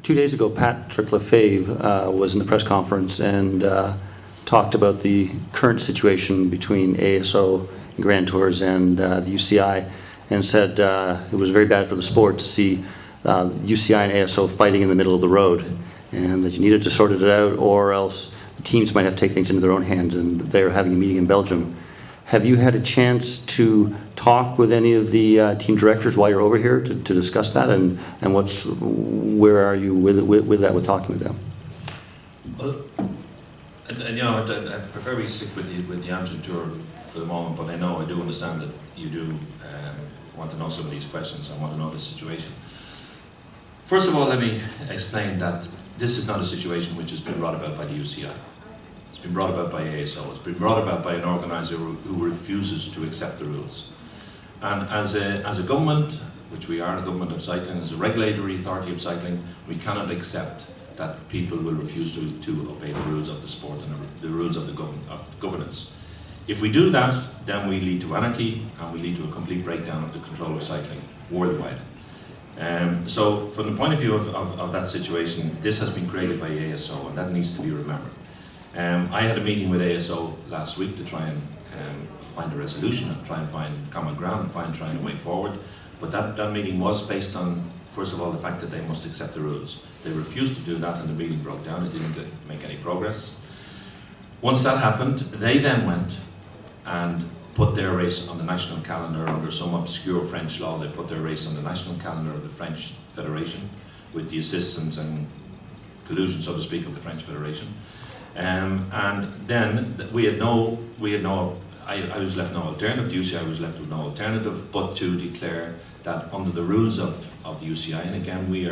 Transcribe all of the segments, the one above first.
2 days ago, Patrick McQuaid was in the press conference and talked about the current situation between ASO and Grand Tours and the UCI, and said it was very bad for the sport to see UCI and ASO fighting in the middle of the road, and that you needed to sort it out, or else the teams might have to take things into their own hands. And they're having a meeting in Belgium. Have you had a chance to talk with any of the team directors while you're over here to discuss that, and where are you with that, with talking with them? Well, I prefer we stick with the Amsterdam Tour for the moment, but I do understand that you do want to know some of these questions and want to know the situation. First of all, let me explain that this is not a situation which has been brought about by the UCI. It's been brought about by ASO. It's been brought about by an organiser who refuses to accept the rules. And as a government, which we are, a government of cycling, as a regulatory authority of cycling, we cannot accept that people will refuse to obey the rules of the sport and the rules of the governance. If we do that, then we lead to anarchy, and we lead to a complete breakdown of the control of cycling worldwide. So from the point of view of that situation, this has been created by ASO, and that needs to be remembered. I had a meeting with ASO last week to try and find a resolution and try and find common ground and try a way forward. But that meeting was based on, first of all, the fact that they must accept the rules. They refused to do that, and the meeting broke down. It didn't make any progress. Once that happened, they then went and put their race on the national calendar under some obscure French law. They put their race on the national calendar of the French Federation, with the assistance and collusion, so to speak, of the French Federation. And then I was left no alternative, the UCI was left with no alternative but to declare that under the rules of the UCI, and again we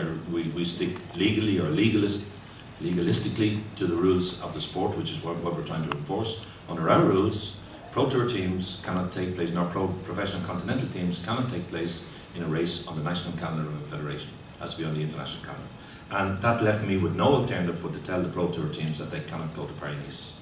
stick legally or legalistically to the rules of the sport, which is what we're trying to enforce. Under our rules, Pro Tour teams cannot take place, nor professional continental teams cannot take place in a race on the national calendar of a federation. It has to be on the international calendar. And that left me with no alternative but to tell the Pro Tour teams that they cannot go to Paris-Nice.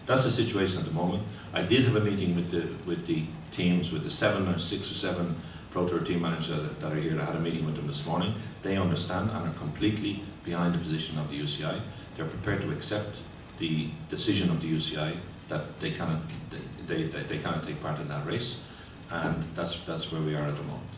That's the situation at the moment. I did have a meeting with the teams, with the 6 or 7 Pro Tour team managers that are here. I had a meeting with them this morning. They understand and are completely behind the position of the UCI. They're prepared to accept the decision of the UCI that they cannot take part in that race, and that's where we are at the moment.